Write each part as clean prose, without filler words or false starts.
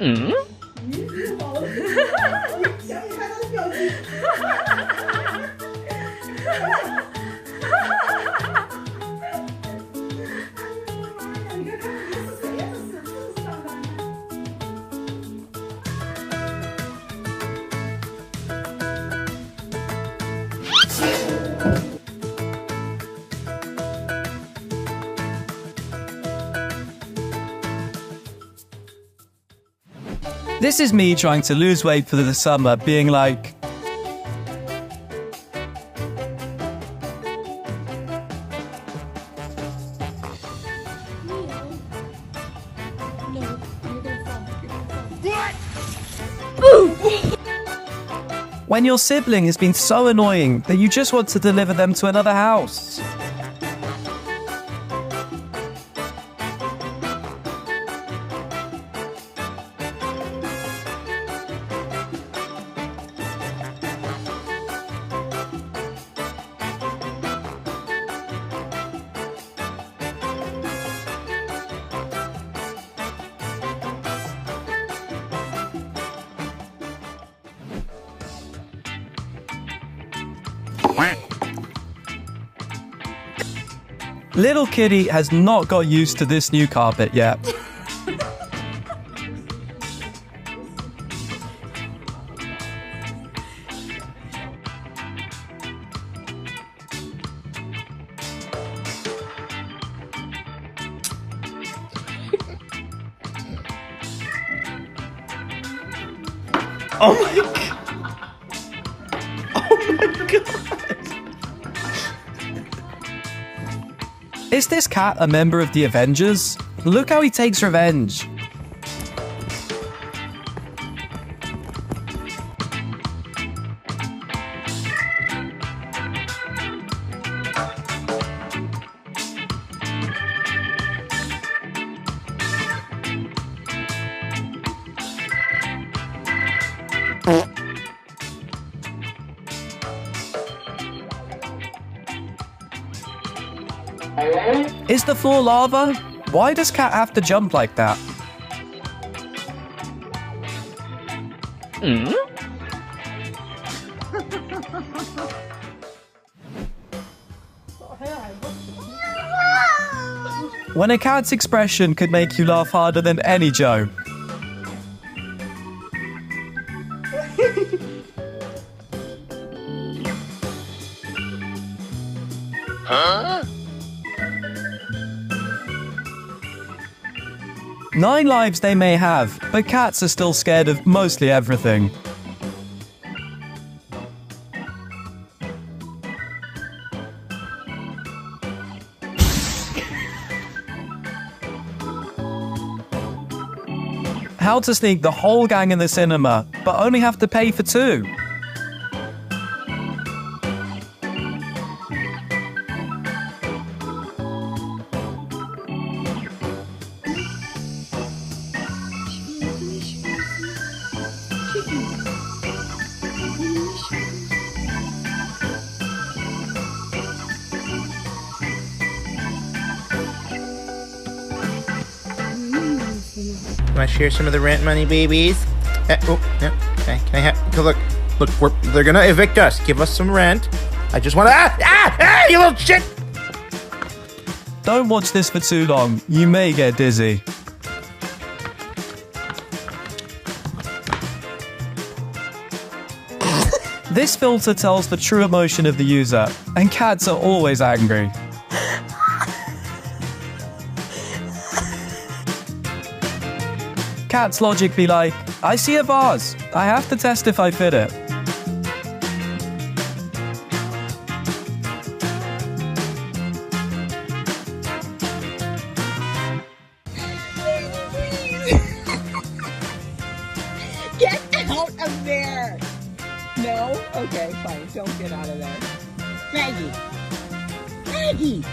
嗯。想你看他的表情。This is me trying to lose weight for the summer, being like, when your sibling has been so annoying that you just want to deliver them to another house. Little Kitty has not got used to this new carpet yet. Oh my god! Oh my god! Is this cat a member of the Avengers? Look how he takes revenge. Is the floor lava? Why does Cat have to jump like that? Hmm? When a cat's expression could make you laugh harder than any joke. Huh? 9 lives they may have, but cats are still scared of mostly everything. How to sneak the whole gang in the cinema, but only have to pay for 2. Want to share some of the rent money, babies? Oh, yeah. Okay, can I have? Look, they're gonna evict us. Give us some rent. I just want to. You little shit! Don't watch this for too long. You may get dizzy. This filter tells the true emotion of the user, and cats are always angry. Cat's logic be like, I see a vase. I have to test if I fit it. Get out of there! No? Okay, fine. Don't get out of there. Maggie! Maggie!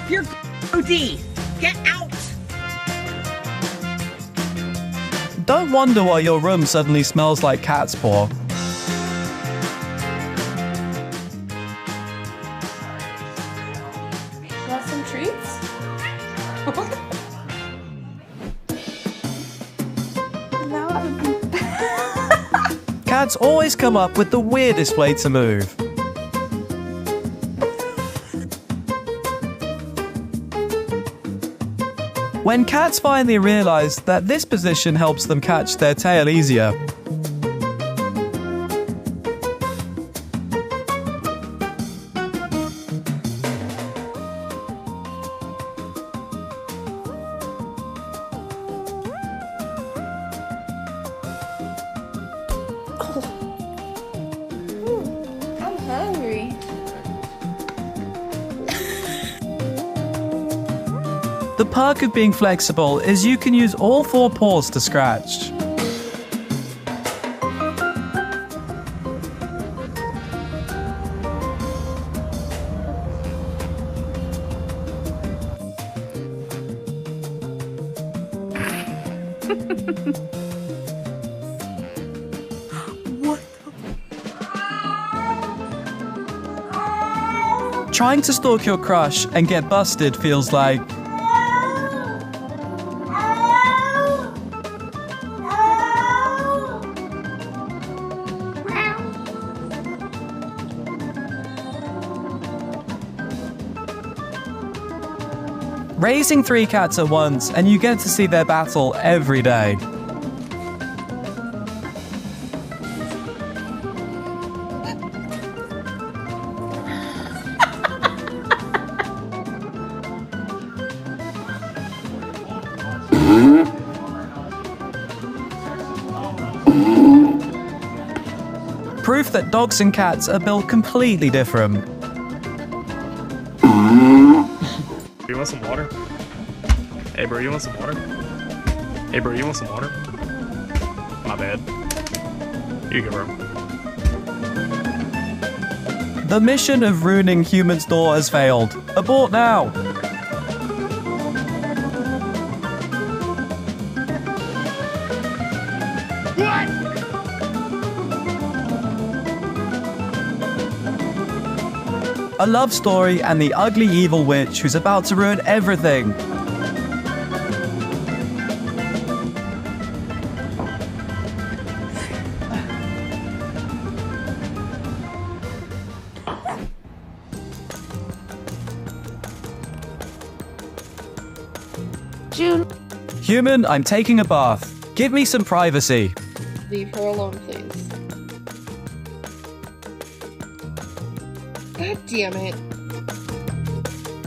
You're OD! Get out! Don't wonder why your room suddenly smells like cat's paw. Want some treats? cats always come up with the weirdest way to move. When cats finally realize that this position helps them catch their tail easier, I'm hungry. the perk of being flexible is you can use all 4 paws to scratch. Trying to stalk your crush and get busted feels like... Raising 3 cats at once, and you get to see their battle every day. Proof that dogs and cats are built completely different. You want some water? Hey bro, you want some water? Hey bro, you want some water? My bad. Here you go, bro. The mission of ruining humans' door has failed. Abort now! A love story and the ugly evil witch who's about to ruin everything. June, Human, I'm taking a bath. Give me some privacy. leave her alone, please. God damn it.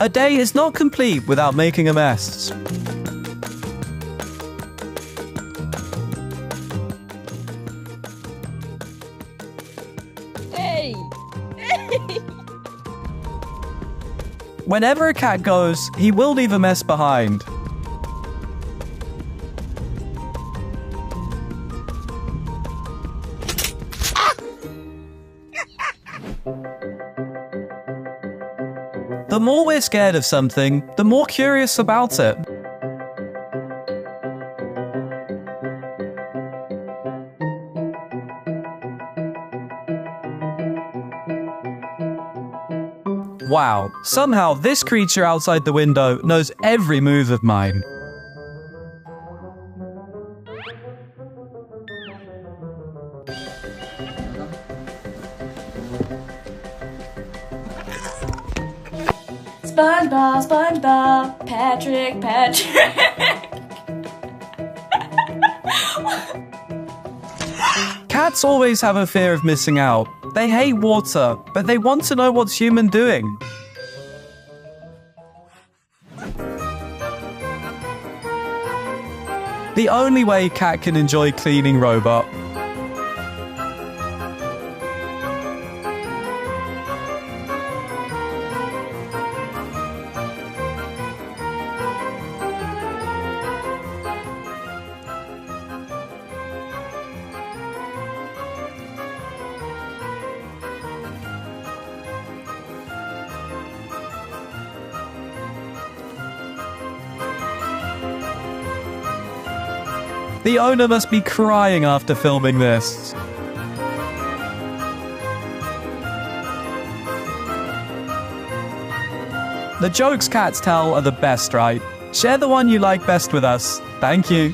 A day is not complete without making a mess. Hey! Whenever a cat goes, he will leave a mess behind. The more we're scared of something, the more curious about it. Wow, somehow this creature outside the window knows every move of mine. SpongeBob, SpongeBob, Patrick. Cats always have a fear of missing out. They hate water, but they want to know what's human doing. The only way cat can enjoy cleaning robot. The owner must be crying after filming this. The jokes cats tell are the best, right? Share the one you like best with us. Thank you.